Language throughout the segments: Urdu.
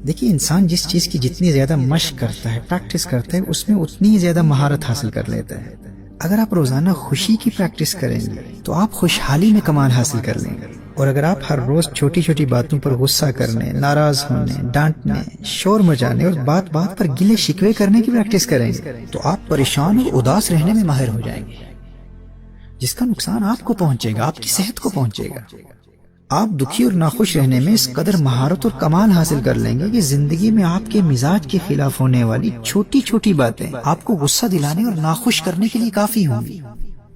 دیکھیے انسان جس چیز کی جتنی زیادہ مشق کرتا ہے، پریکٹس کرتا ہے، اس میں اتنی ہی زیادہ مہارت حاصل کر لیتا ہے۔ اگر آپ روزانہ خوشی کی پریکٹس کریں گے تو آپ خوشحالی میں کمال حاصل کر لیں گے، اور اگر آپ ہر روز چھوٹی چھوٹی باتوں پر غصہ کرنے، ناراض ہونے، ڈانٹنے، شور مچانے اور بات بات پر گلے شکوے کرنے کی پریکٹس کریں گے تو آپ پریشان اور اداس رہنے میں ماہر ہو جائیں گے، جس کا نقصان آپ کو پہنچے گا، آپ کی صحت کو پہنچے گا۔ آپ دکھی اور ناخوش رہنے میں اس قدر مہارت اور کمال حاصل کر لیں گے کہ زندگی میں آپ کے مزاج کے خلاف ہونے والی چھوٹی چھوٹی باتیں آپ کو غصہ دلانے اور ناخوش کرنے کے لیے کافی ہوں گی۔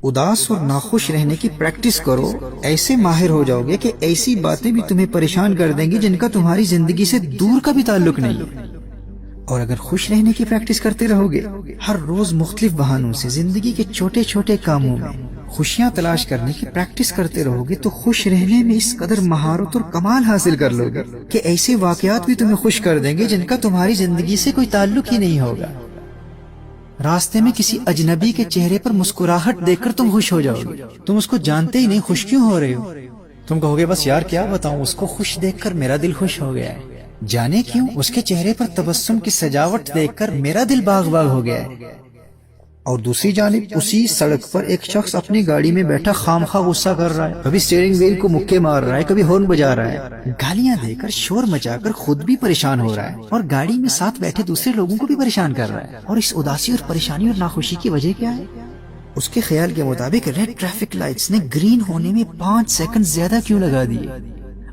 اداس اور ناخوش رہنے کی پریکٹس کرو، ایسے ماہر ہو جاؤ گے کہ ایسی باتیں بھی تمہیں پریشان کر دیں گی جن کا تمہاری زندگی سے دور کا بھی تعلق نہیں ہے۔ اور اگر خوش رہنے کی پریکٹس کرتے رہو گے، ہر روز مختلف بہانوں سے زندگی کے چھوٹے چھوٹے کاموں میں خوشیاں تلاش کرنے کی پریکٹس کرتے رہو گے تو خوش رہنے میں اس قدر مہارت اور کمال حاصل کر لو گے کہ ایسے واقعات بھی تمہیں خوش کر دیں گے جن کا تمہاری زندگی سے کوئی تعلق ہی نہیں ہوگا۔ راستے میں کسی اجنبی کے چہرے پر مسکراہٹ دیکھ کر تم خوش ہو جاؤ گے، تم اس کو جانتے ہی نہیں، خوش کیوں ہو رہے ہو؟ تم کہو گے بس یار کیا بتاؤں، اس کو خوش دیکھ کر میرا دل خوش ہو گیا ہے، جانے کیوں اس کے چہرے پر تبسم کی سجاوٹ دیکھ کر میرا دل باغ باغ ہو گیا ہے۔ اور دوسری جانب اسی سڑک پر ایک شخص اپنی گاڑی میں بیٹھا خامخواہ غصہ کر رہا ہے، کبھی اسٹیئرنگ وہیل کو مکے مار رہا ہے، کبھی ہارن بجا رہا ہے، گالیاں دے کر شور مچا کر خود بھی پریشان ہو رہا ہے اور گاڑی میں ساتھ بیٹھے دوسرے لوگوں کو بھی پریشان کر رہا ہے۔ اور اس اداسی اور پریشانی اور ناخوشی کی وجہ کیا ہے؟ اس کے خیال کے مطابق ریڈ ٹریفک لائٹس نے گرین ہونے میں 5 سیکنڈ زیادہ کیوں لگا دیے؟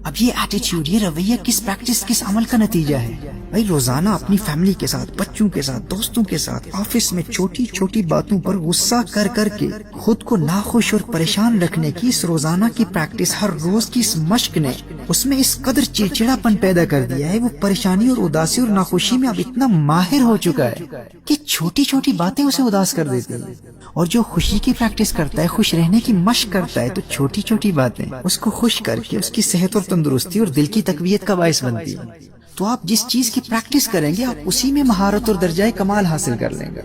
اب یہ ایٹیٹیوڈ، یہ رویہ کس پریکٹس، کس عمل کا نتیجہ ہے؟ بھائی روزانہ اپنی فیملی کے ساتھ، بچوں کے ساتھ، دوستوں کے ساتھ، آفس میں چھوٹی چھوٹی باتوں پر غصہ کر کر کے خود کو ناخوش اور پریشان رکھنے کی اس روزانہ کی پریکٹس، ہر روز کی اس مشق نے اس میں اس قدر چڑچڑاپن پیدا کر دیا ہے، وہ پریشانی اور اداسی اور ناخوشی میں اب اتنا ماہر ہو چکا ہے کہ چھوٹی چھوٹی باتیں اسے اداس کر دیتی ہیں۔ اور جو خوشی کی پریکٹس کرتا ہے، خوش رہنے کی مشق کرتا ہے، تو چھوٹی چھوٹی باتیں اس کو خوش کر کے اس کی صحت اور تندرستی اور دل کی تقویت کا باعث بنتی ہے۔ تو آپ جس چیز کی پریکٹس کریں گے، آپ اسی میں مہارت اور درجہ کمال حاصل کر لیں گے۔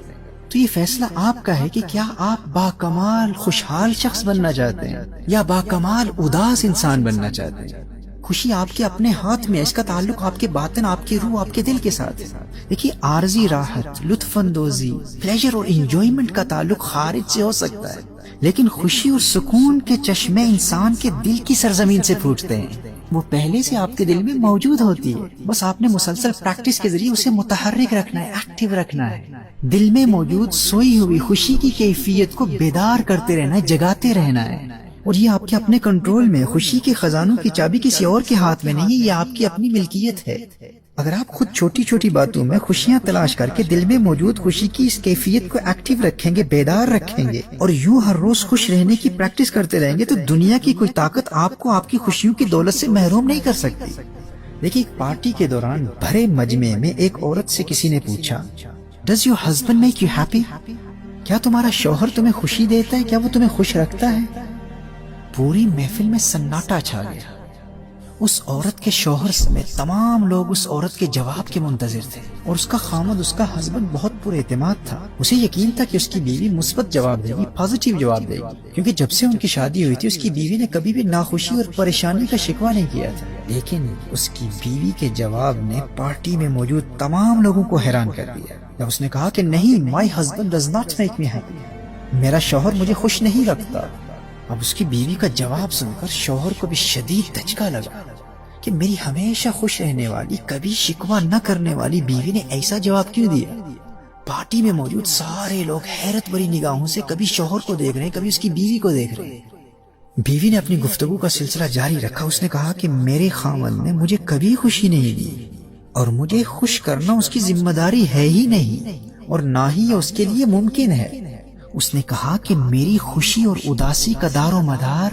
تو یہ فیصلہ آپ کا ہے کہ کیا آپ باکمال خوشحال شخص بننا چاہتے ہیں یا باکمال اداس انسان بننا چاہتے ہیں۔ خوشی آپ کے اپنے ہاتھ میں ہے، اس کا تعلق آپ کے باطن، آپ کی روح، آپ کے دل کے ساتھ ہے۔ دیکھیے عارضی راحت، لطف اندوزی، پلیجر اور انجوائمنٹ کا تعلق خارج سے ہو سکتا ہے، لیکن خوشی اور سکون کے چشمے انسان کے دل کی سرزمین سے پھوٹتے ہیں، وہ پہلے سے آپ کے دل میں موجود ہوتی ہے، بس آپ نے مسلسل پریکٹس کے ذریعے اسے متحرک رکھنا ہے، ایکٹیو رکھنا ہے۔ دل میں موجود سوئی ہوئی خوشی کی کیفیت کو بیدار کرتے رہنا ہے، جگاتے رہنا ہے، اور یہ آپ کے اپنے کنٹرول میں۔ خوشی کے خزانوں کی چابی کسی اور کے ہاتھ میں نہیں، یہ آپ کی اپنی ملکیت ہے۔ اگر آپ خود چھوٹی چھوٹی باتوں میں خوشیاں تلاش کر کے دل میں موجود خوشی کی اس کیفیت کو ایکٹیو رکھیں گے، بیدار رکھیں گے، اور یوں ہر روز خوش رہنے کی پریکٹس کرتے رہیں گے، تو دنیا کی کوئی طاقت آپ کو آپ کی خوشیوں کی دولت سے محروم نہیں کر سکتی۔ دیکھیے ایک پارٹی کے دوران بھرے مجمع میں ایک عورت سے کسی نے پوچھا، Does your husband make you happy؟ کیا تمہارا شوہر تمہیں خوشی دیتا ہے؟ کیا وہ تمہیں خوش رکھتا ہے؟ پوری محفل میں سناٹا چھا گیا۔ اس عورت کے شوہر سمیت تمام لوگ اس عورت کے جواب کے منتظر تھے، اور اس کا خامد، اس کا ہسبینڈ بہت پر اعتماد تھا۔ اسے یقین تھا کہ اس کی بیوی مثبت جواب دے گی، پازیٹیو جواب دے گی، کیونکہ جب سے ان کی شادی ہوئی تھی اس کی بیوی نے کبھی بھی ناخوشی اور پریشانی کا شکوہ نہیں کیا تھا۔ لیکن اس کی بیوی کے جواب نے پارٹی میں موجود تمام لوگوں کو حیران کر دیا جب اس نے کہا کہ نہیں، my husband does not make me happy، میرا شوہر مجھے خوش نہیں رکھتا۔ اب اس کی بیوی کا جواب سن کر شوہر کو بھی شدید دھچکا لگا کہ میری ہمیشہ خوش رہنے والی، کبھی شکوہ نہ کرنے والی بیوی نے ایسا جواب کیوں دیا؟ پارٹی میں موجود سارے لوگ حیرت بھری نگاہوں سے کبھی شوہر کو دیکھ رہے ہیں، کبھی اس کی بیوی کو دیکھ رہے ہیں۔ بیوی نے اپنی گفتگو کا سلسلہ جاری رکھا۔ اس نے کہا کہ میرے خاوند نے مجھے کبھی خوشی نہیں دی، اور مجھے خوش کرنا اس کی ذمہ داری ہے ہی نہیں، اور نہ ہی یہ اس کے لیے ممکن ہے۔ اس نے کہا کہ میری خوشی اور اداسی کا دار و مدار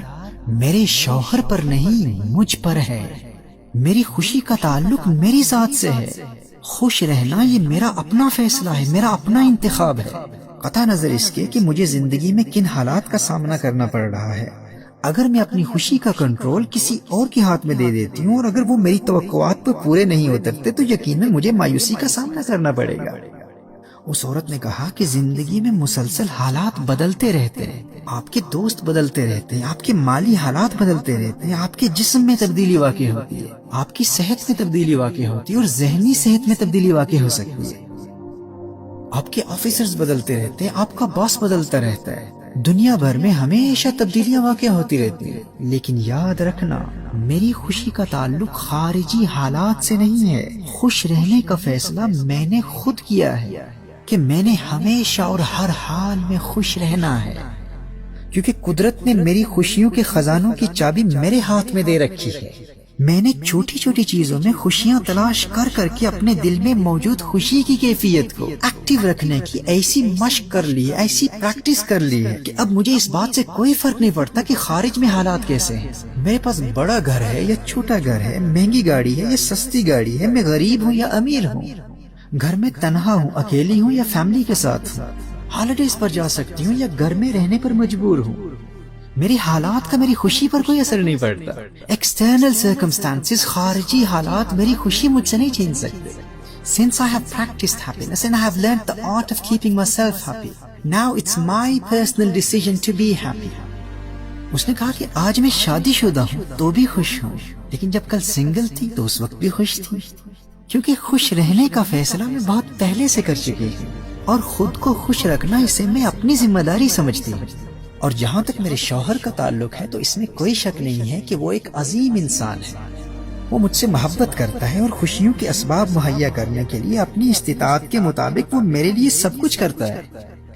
میرے شوہر پر نہیں، مجھ پر ہے۔ میری خوشی کا تعلق میری ذات سے ہے۔ خوش رہنا یہ میرا اپنا فیصلہ ہے، میرا اپنا انتخاب ہے، قطع نظر اس کے کہ مجھے زندگی میں کن حالات کا سامنا کرنا پڑ رہا ہے۔ اگر میں اپنی خوشی کا کنٹرول کسی اور کے ہاتھ میں دے دیتی ہوں، اور اگر وہ میری توقعات پر پورے نہیں اترتے، تو یقیناً مجھے مایوسی کا سامنا کرنا پڑے گا۔ اس عورت نے کہا کہ زندگی میں مسلسل حالات بدلتے رہتے ہیں، آپ کے دوست بدلتے رہتے ہیں، آپ کے مالی حالات بدلتے رہتے ہیں، آپ کے جسم میں تبدیلی واقع ہوتی ہے، آپ کی صحت میں تبدیلی واقع ہوتی ہے، اور ذہنی صحت میں تبدیلی واقع ہو سکتی ہے۔ آپ کے آفیسرز بدلتے رہتے ہیں، آپ کا باس بدلتا رہتا ہے، دنیا بھر میں ہمیشہ تبدیلیاں واقع ہوتی رہتی ہیں۔ لیکن یاد رکھنا، میری خوشی کا تعلق خارجی حالات سے نہیں ہے۔ خوش رہنے کا فیصلہ میں نے خود کیا ہے کہ میں نے ہمیشہ اور ہر حال میں خوش رہنا ہے، کیونکہ قدرت نے میری خوشیوں کے خزانوں کی چابی میرے ہاتھ میں دے رکھی ہے۔ میں نے چھوٹی چھوٹی چیزوں میں خوشیاں تلاش کر کر کے اپنے دل میں موجود خوشی کی کیفیت کو ایکٹیو رکھنے کی ایسی مشق کر لی ہے، ایسی پریکٹس کر لی ہے کہ اب مجھے اس بات سے کوئی فرق نہیں پڑتا کہ خارج میں حالات کیسے ہیں۔ میرے پاس بڑا گھر ہے یا چھوٹا گھر ہے، مہنگی گاڑی ہے یا سستی گاڑی ہے، میں غریب ہوں یا امیر ہوں، گھر میں تنہا ہوں، اکیلی ہوں یا فیملی کے ساتھ ہوں، ہالیڈیز پر جا سکتی ہوں یا گھر میں رہنے پر مجبور ہوں، میری حالات کا میری خوشی پر کوئی اثر نہیں پڑتا۔ ایکسٹرنل سرکمسٹانسز، خارجی حالات میری خوشی مجھ سے نہیں چھین سکتے۔ Since I have practiced happiness and I have learned the art of keeping myself happy, now it's my personal decision to be happy۔ اس نے کہا کہ آج میں شادی شدہ ہوں تو بھی خوش ہوں، لیکن جب کل سنگل تھی تو اس وقت بھی خوش تھی، کیونکہ خوش رہنے کا فیصلہ میں بہت پہلے سے کر چکی ہوں، اور خود کو خوش رکھنا اسے میں اپنی ذمہ داری سمجھتی ہوں۔ اور جہاں تک میرے شوہر کا تعلق ہے تو اس میں کوئی شک نہیں ہے کہ وہ ایک عظیم انسان ہے۔ وہ مجھ سے محبت کرتا ہے اور خوشیوں کے اسباب مہیا کرنے کے لیے اپنی استطاعت کے مطابق وہ میرے لیے سب کچھ کرتا ہے۔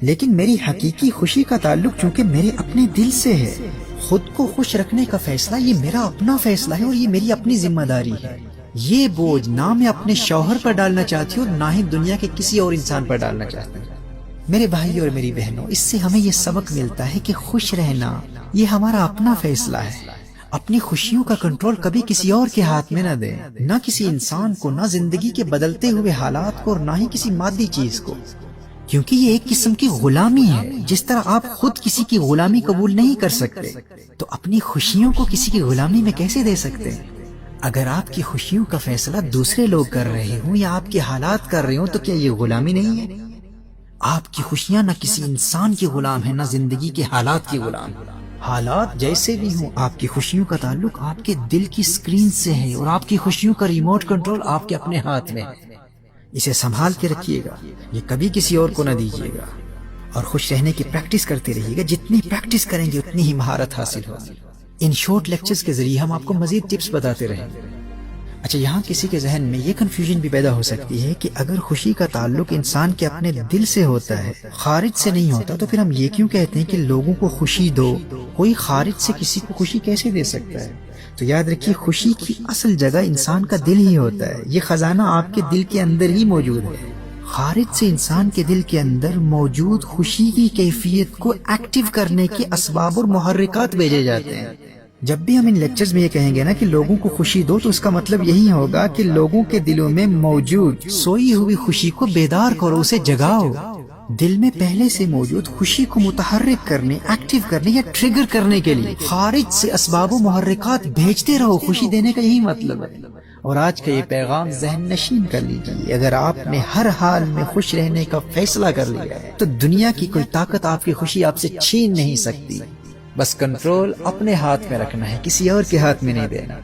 لیکن میری حقیقی خوشی کا تعلق چونکہ میرے اپنے دل سے ہے، خود کو خوش رکھنے کا فیصلہ یہ میرا اپنا فیصلہ ہے اور یہ میری اپنی ذمہ داری ہے۔ یہ بوجھ نہ میں اپنے شوہر پر ڈالنا چاہتی ہوں اور نہ ہی دنیا کے کسی اور انسان پر ڈالنا چاہتی ہوں۔ میرے بھائی اور میری بہنوں، اس سے ہمیں یہ سبق ملتا ہے کہ خوش رہنا یہ ہمارا اپنا فیصلہ ہے۔ اپنی خوشیوں کا کنٹرول کبھی کسی اور کے ہاتھ میں نہ دیں، نہ کسی انسان کو، نہ زندگی کے بدلتے ہوئے حالات کو، اور نہ ہی کسی مادی چیز کو، کیونکہ یہ ایک قسم کی غلامی ہے۔ جس طرح آپ خود کسی کی غلامی قبول نہیں کر سکتے تو اپنی خوشیوں کو کسی کی غلامی میں کیسے دے سکتے ہیں؟ اگر آپ کی خوشیوں کا فیصلہ دوسرے لوگ کر رہے ہوں یا آپ کے حالات کر رہے ہوں تو کیا یہ غلامی نہیں ہے؟ آپ کی خوشیاں نہ کسی انسان کی غلام ہیں، نہ زندگی کے حالات کی غلام ہیں۔ حالات جیسے بھی ہوں، آپ کی خوشیوں کا تعلق آپ کے دل کی سکرین سے ہے، اور آپ کی خوشیوں کا ریموٹ کنٹرول آپ کے اپنے ہاتھ میں ہے۔ اسے سنبھال کے رکھیے گا، یہ کبھی کسی اور کو نہ دیجیے گا، اور خوش رہنے کی پریکٹس کرتے رہیے گا۔ جتنی پریکٹس کریں گے اتنی ہی مہارت حاصل ہوگی۔ ان شارٹ لیکچرز کے ذریعے ہم آپ کو مزید ٹپس بتاتے رہیں گے۔ اچھا، یہاں کسی کے ذہن میں یہ کنفیوژن بھی پیدا ہو سکتی ہے کہ اگر خوشی کا تعلق انسان کے اپنے دل سے ہوتا ہے، خارج سے نہیں ہوتا، تو پھر ہم یہ کیوں کہتے ہیں کہ لوگوں کو خوشی دو؟ کوئی خارج سے کسی کو خوشی کیسے دے سکتا ہے؟ تو یاد رکھیے، خوشی کی اصل جگہ انسان کا دل ہی ہوتا ہے۔ یہ خزانہ آپ کے دل کے اندر ہی موجود ہے۔ خارج سے انسان کے دل کے اندر موجود خوشی کی کیفیت کو ایکٹیو کرنے کے اسباب اور محرکات بھیجے جاتے ہیں۔ جب بھی ہم ان لیکچرز میں یہ کہیں گے نا کہ لوگوں کو خوشی دو، تو اس کا مطلب یہی ہوگا کہ لوگوں کے دلوں میں موجود سوئی ہوئی خوشی کو بیدار کرو، اسے جگاؤ۔ دل میں پہلے سے موجود خوشی کو متحرک کرنے، ایکٹیو کرنے یا ٹریگر کرنے کے لیے خارج سے اسباب و محرکات بھیجتے رہو۔ خوشی دینے کا یہی مطلب ہے۔ اور آج کا یہ پیغام ذہن نشین کر لیجیے، اگر آپ نے ہر حال میں خوش رہنے کا فیصلہ کر لیا ہے تو دنیا کی کوئی طاقت آپ کی خوشی آپ سے چھین نہیں سکتی۔ بس کنٹرول اپنے ہاتھ میں رکھنا ہے، کسی اور کے ہاتھ میں نہیں دینا۔